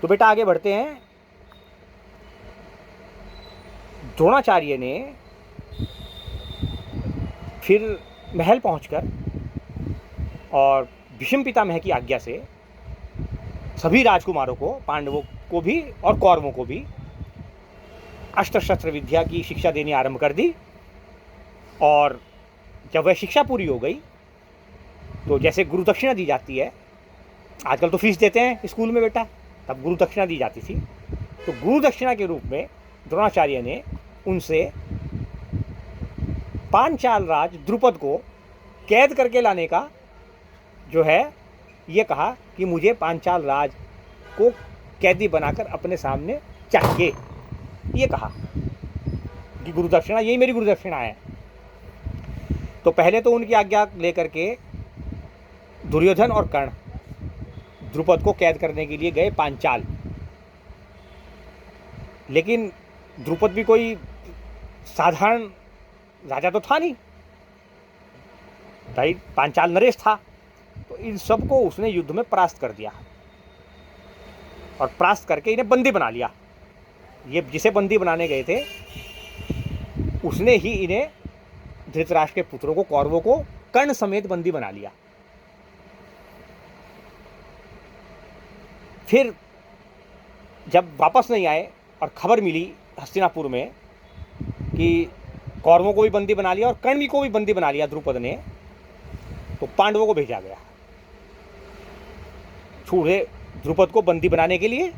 तो बेटा आगे बढ़ते हैं। द्रोणाचार्य ने फिर महल पहुंचकर और भीष्म पितामह की आज्ञा से सभी राजकुमारों को, पांडवों को भी और कौरवों को भी अस्त्र शस्त्र विद्या की शिक्षा देनी आरंभ कर दी। और जब वह शिक्षा पूरी हो गई तो जैसे गुरु दक्षिणा दी जाती है, आजकल तो फीस देते हैं स्कूल में बेटा, तब गुरु दक्षिणा दी जाती थी। तो गुरु दक्षिणा के रूप में द्रोणाचार्य ने उनसे पांचाल राज द्रुपद को कैद करके लाने का जो है ये कहा कि मुझे पांचाल राज को कैदी बनाकर अपने सामने चाहिए। ये कहा कि गुरु दक्षिणा, यही मेरी गुरु दक्षिणा है। तो पहले तो उनकी आज्ञा लेकर के दुर्योधन और कर्ण द्रुपद को कैद करने के लिए गए पांचाल। लेकिन द्रुपद भी कोई साधारण राजा तो था नहीं भाई, पांचाल नरेश था। तो इन सबको उसने युद्ध में परास्त कर दिया और परास्त करके इन्हें बंदी बना लिया। ये जिसे बंदी बनाने गए थे उसने ही इन्हें, धृतराष्ट्र के पुत्रों को, कौरवों को कर्ण समेत बंदी बना लिया। फिर जब वापस नहीं आए और खबर मिली हस्तिनापुर में कि कौरवों को भी बंदी बना लिया और कर्ण को भी बंदी बना लिया द्रुपद ने, तो पांडवों को भेजा गया छूड़े द्रुपद को बंदी बनाने के लिए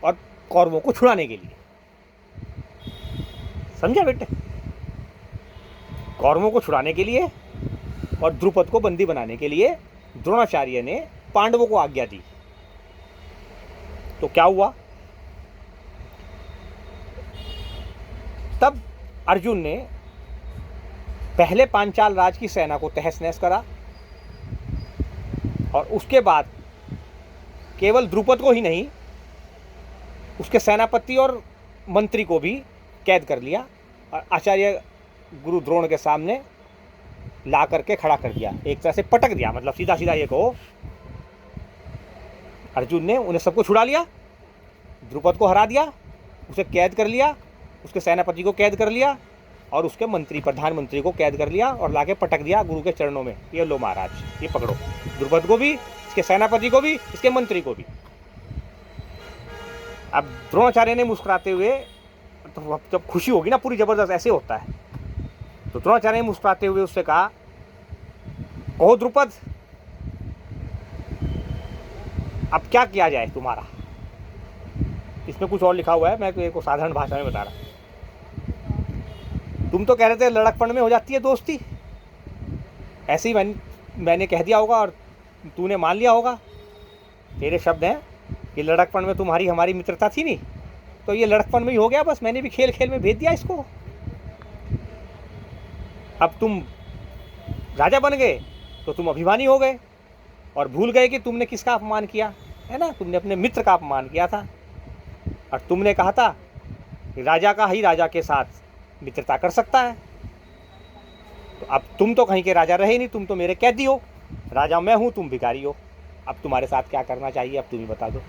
और कौरवों को छुड़ाने के लिए। समझा बेटे? कौरवों को छुड़ाने के लिए और द्रुपद को बंदी बनाने के लिए द्रोणाचार्य ने पांडवों को आज्ञा दी। तो क्या हुआ? तब अर्जुन ने पहले पांचाल राज की सेना को तहस नहस करा और उसके बाद केवल द्रुपद को ही नहीं, उसके सेनापति और मंत्री को भी कैद कर लिया और आचार्य गुरु द्रोण के सामने ला करके खड़ा कर दिया, एक तरह से पटक दिया। मतलब सीधा सीधा ये कहो, अर्जुन ने उन्हें सबको छुड़ा लिया, द्रुपद को हरा दिया, उसे कैद कर लिया, उसके सेनापति को कैद कर लिया और उसके मंत्री, प्रधानमंत्री को कैद कर लिया और लाके पटक दिया गुरु के चरणों में। ये लो महाराज, ये पकड़ो, द्रुपद को भी, इसके सेनापति को भी, इसके मंत्री को भी। अब द्रोणाचार्य ने मुस्कुराते हुए, तो जब खुशी होगी ना पूरी जबरदस्त, ऐसे होता है, तो द्रोणाचार्य ने मुस्कुराते हुए उससे कहा, कहो द्रुपद, अब क्या किया जाए तुम्हारा? इसमें कुछ और लिखा हुआ है, मैं तो एक साधारण भाषा में बता रहा। तुम तो कह रहे थे लड़कपन में हो जाती है दोस्ती, ऐसे ही मैंने कह दिया होगा और तूने मान लिया होगा। तेरे शब्द हैं कि लड़कपन में तुम्हारी हमारी मित्रता थी नहीं, तो ये लड़कपन में ही हो गया बस, मैंने भी खेल खेल में भेज दिया इसको। अब तुम राजा बन गए तो तुम अभिमानी हो गए और भूल गए कि तुमने किसका अपमान किया है ना, तुमने अपने मित्र का अपमान किया था और तुमने कहा था कि राजा का ही राजा के साथ मित्रता कर सकता है। तो अब तुम तो कहीं के राजा रहे नहीं, तुम तो मेरे कैदी हो, राजा मैं हूं, तुम भिखारी हो। अब तुम्हारे साथ क्या करना चाहिए, अब तुम ही बता दो।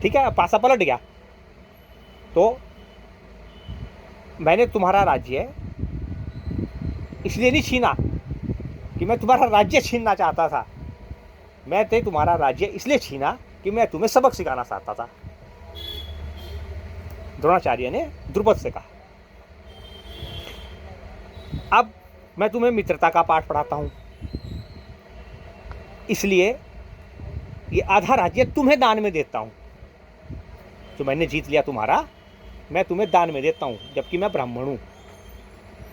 ठीक है, अब पासा पलट गया। तो मैंने तुम्हारा राज्य इसलिए नहीं छीना कि मैं तुम्हारा राज्य छीनना चाहता था, मैं तुम्हारा राज्य इसलिए छीना कि मैं तुम्हें सबक सिखाना चाहता था। द्रोणाचार्य ने द्रुपद से कहा, अब मैं तुम्हें मित्रता का पाठ पढ़ाता हूं, इसलिए ये आधा राज्य तुम्हें दान में देता हूं। जो मैंने जीत लिया तुम्हारा, मैं तुम्हें दान में देता हूं, जबकि मैं ब्राह्मण हूं।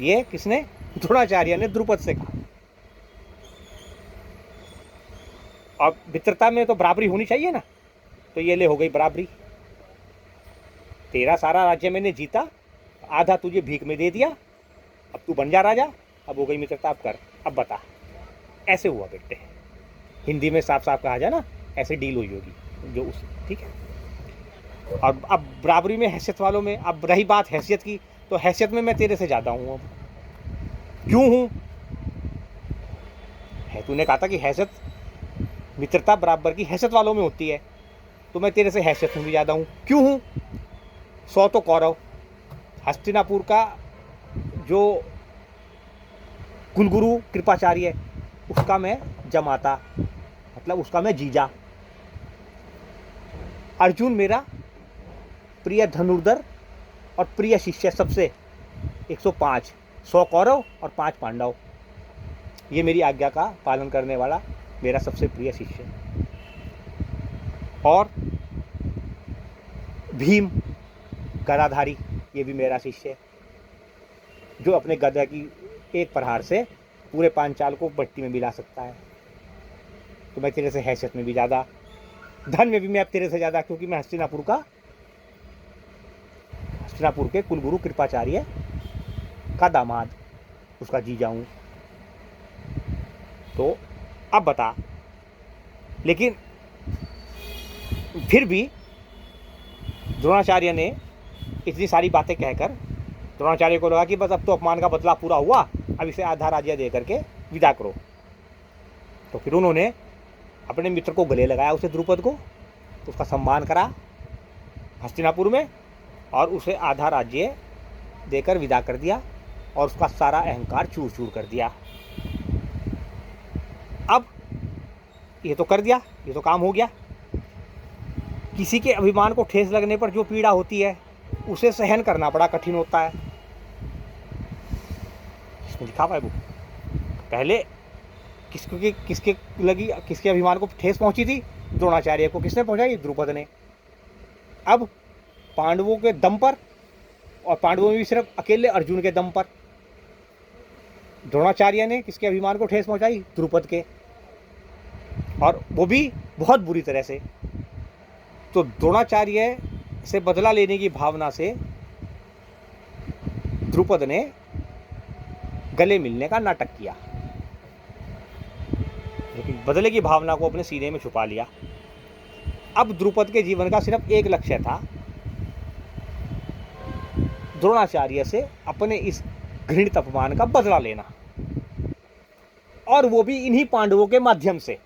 ये किसने? द्रोणाचार्य ने द्रुपद से कहा। और मित्रता में तो बराबरी होनी चाहिए ना, तो ये ले हो गई बराबरी। तेरा सारा राज्य मैंने जीता, आधा तुझे भीख में दे दिया, अब तू बन जा राजा, अब हो गई मित्रता, अब कर, अब बता। ऐसे हुआ बेटे, हिंदी में साफ साफ कहा जाए ना, ऐसे डील हुई होगी जो उस, ठीक है। और अब बराबरी में, हैसियत वालों में, अब रही बात हैसियत की, तो हैसियत में मैं तेरे से ज़्यादा हूँ। अब क्यों हूँ? है, तूने कहा था कि हैसियत मित्रता बराबर की हैसियत वालों में होती है, तो मैं तेरे से हैसियत में भी ज़्यादा हूँ। क्यों हूँ? 100 तो कौरव, हस्तिनापुर का जो कुलगुरु कृपाचार्य उसका मैं जमाता, मतलब उसका मैं जीजा। अर्जुन मेरा प्रिय धनुर्धर और प्रिय शिष्य, सबसे 105, 100 कौरव और 5 पांडव। ये मेरी आज्ञा का पालन करने वाला मेरा सबसे प्रिय शिष्य। और भीम गदाधारी, ये भी मेरा शिष्य है, जो अपने गदा की एक प्रहार से पूरे पांचाल को भट्टी में मिला सकता है। तो मैं तेरे से हैसियत में भी ज़्यादा, धन में भी मैं अब तेरे से ज़्यादा, क्योंकि मैं हस्तिनापुर के कुलगुरु कृपाचार्य का दामाद, उसका जीजा हूँ। तो अब बता, लेकिन फिर भी द्रोणाचार्य ने इतनी सारी बातें कहकर, द्रोणाचार्य को लगा कि बस अब तो अपमान का बदला पूरा हुआ, अब इसे आधा राज्य दे करके विदा करो। तो फिर उन्होंने अपने मित्र को गले लगाया, उसे द्रुपद को, उसका सम्मान करा हस्तिनापुर में, और उसे आधा राज्य देकर विदा कर दिया और उसका सारा अहंकार चूर चूर कर दिया। अब ये तो कर दिया, ये तो काम हो गया। किसी के अभिमान को ठेस लगने पर जो पीड़ा होती है उसे सहन करना बड़ा कठिन होता है। इसमें लिखा हुआ है वो, पहले किसके अभिमान को ठेस पहुंची थी? द्रोणाचार्य को। किसने पहुंचाई? द्रुपद ने। अब पांडवों के दम पर, और पांडवों में भी सिर्फ अकेले अर्जुन के दम पर, द्रोणाचार्य ने किसके अभिमान को ठेस पहुंचाई? द्रुपद के, और वो भी बहुत बुरी तरह से। तो द्रोणाचार्य से बदला लेने की भावना से द्रुपद ने गले मिलने का नाटक किया, लेकिन बदले की भावना को अपने सीने में छुपा लिया। अब द्रुपद के जीवन का सिर्फ एक लक्ष्य था, द्रोणाचार्य से अपने इस घृणित अपमान का बदला लेना, और वो भी इन्हीं पांडवों के माध्यम से,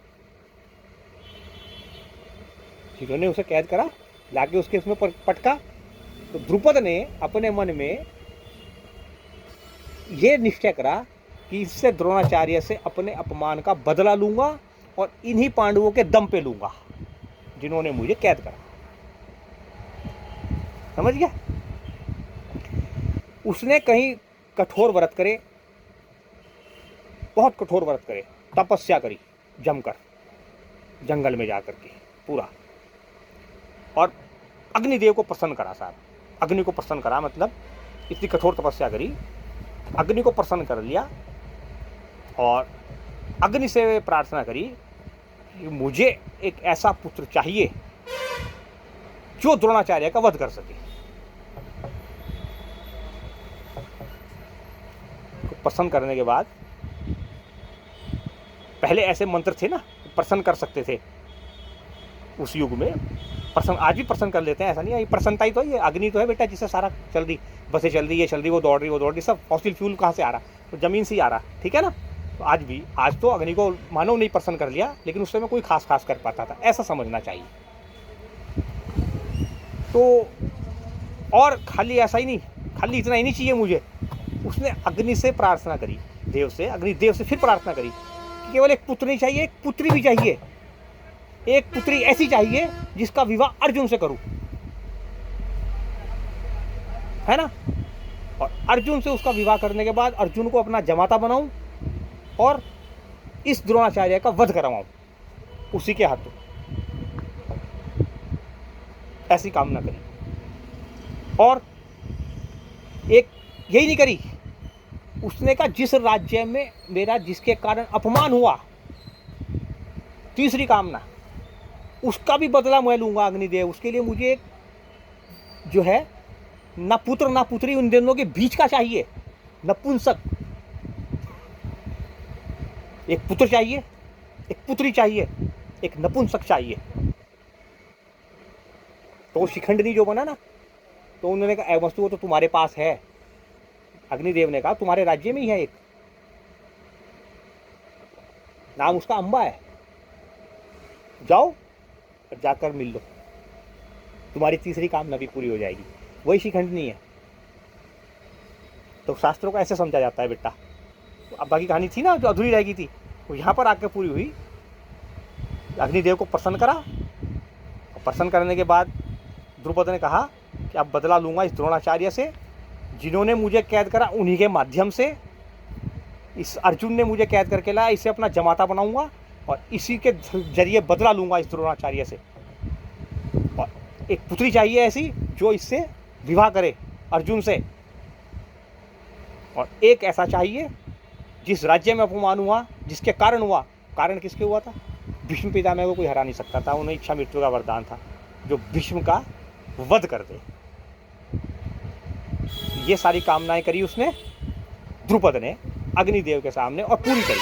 जिन्होंने उसे कैद करा, लाके उसके उसमें पटका। तो द्रुपद ने अपने मन में ये निश्चय करा कि इससे द्रोणाचार्य से अपने अपमान का बदला लूंगा और इन्हीं पांडवों के दम पे लूंगा जिन्होंने मुझे कैद करा। समझ गया? उसने कहीं कठोर व्रत करे, बहुत कठोर व्रत करे, तपस्या करी जमकर जंगल में जाकर के पूरा, और अग्निदेव को प्रसन्न करा। साहब, अग्नि को प्रसन्न करा, मतलब इतनी कठोर तपस्या करी, अग्नि को प्रसन्न कर लिया, और अग्नि से प्रार्थना करी कि मुझे एक ऐसा पुत्र चाहिए जो द्रोणाचार्य का वध कर सके। तो प्रसन्न करने के बाद, पहले ऐसे मंत्र थे ना, प्रसन्न कर सकते थे उस युग में, प्रसन्न आज भी प्रसन्न कर लेते हैं, ऐसा नहीं है। प्रसन्नता ही तो है, ये अग्नि तो है बेटा, जिससे सारा चल रही, बसें चल रही, ये चल रही, वो दौड़ रही, सब फॉसिल फ्यूल कहाँ से आ रहा? तो जमीन से ही आ रहा, ठीक है ना। तो आज भी, आज तो अग्नि को मानव नहीं प्रसन्न कर लिया, लेकिन उस समय कोई खास कर पाता था, ऐसा समझना चाहिए। तो और खाली ऐसा ही नहीं, खाली इतना ही नहीं चाहिए मुझे, उसने अग्नि से प्रार्थना करी, देव से, अग्निदेव से फिर प्रार्थना करी कि केवल एक पुत्र नहीं चाहिए, एक पुत्री भी चाहिए, एक पुत्री ऐसी चाहिए जिसका विवाह अर्जुन से करूं, है ना। और अर्जुन से उसका विवाह करने के बाद अर्जुन को अपना जमाता बनाऊं और इस द्रोणाचार्य का वध करवाऊं उसी के हाथों। ऐसी कामना करी, और एक यही नहीं करी, उसने कहा जिस राज्य में मेरा जिसके कारण अपमान हुआ, तीसरी कामना, उसका भी बदला मैं लूंगा अग्निदेव। उसके लिए मुझे एक जो है ना पुत्र ना पुत्री, उन दोनों के बीच का चाहिए, नपुंसक। एक पुत्र चाहिए, एक पुत्री चाहिए, एक नपुंसक चाहिए। तो शिखंडनी जो बना ना, तो उन्होंने कहा वस्तु वो तो तुम्हारे पास है। अग्निदेव ने कहा तुम्हारे राज्य में ही है एक, नाम उसका अंबा है। जाओ और जाकर मिल लो, तुम्हारी तीसरी कामना भी पूरी हो जाएगी। वही शिखंडिनी है। तो शास्त्रों को ऐसे समझा जाता है बेटा। अब बाकी कहानी थी ना जो अधूरी रह गई थी, वो यहाँ पर आके पूरी हुई। अग्निदेव को प्रसन्न करा, और प्रसन्न करने के बाद द्रुपद ने कहा कि अब बदला लूँगा इस द्रोणाचार्य से, जिन्होंने मुझे कैद करा उन्हीं के माध्यम से। इस अर्जुन ने मुझे कैद करके लाया, इसे अपना जमाता बनाऊंगा और इसी के जरिए बदला लूँगा इस द्रोणाचार्य से। और एक पुत्री चाहिए ऐसी जो इससे विवाह करे अर्जुन से, और एक ऐसा चाहिए जिस राज्य में अपमान हुआ, जिसके कारण हुआ। कारण किसके हुआ था? भीष्म पितामह को कोई हरा नहीं सकता था, उन्हें इच्छा मृत्यु का वरदान था जो भीष्म का वध कर दे। ये सारी कामनाएं करी उसने, द्रुपद ने, अग्निदेव के सामने, और पूरी करी।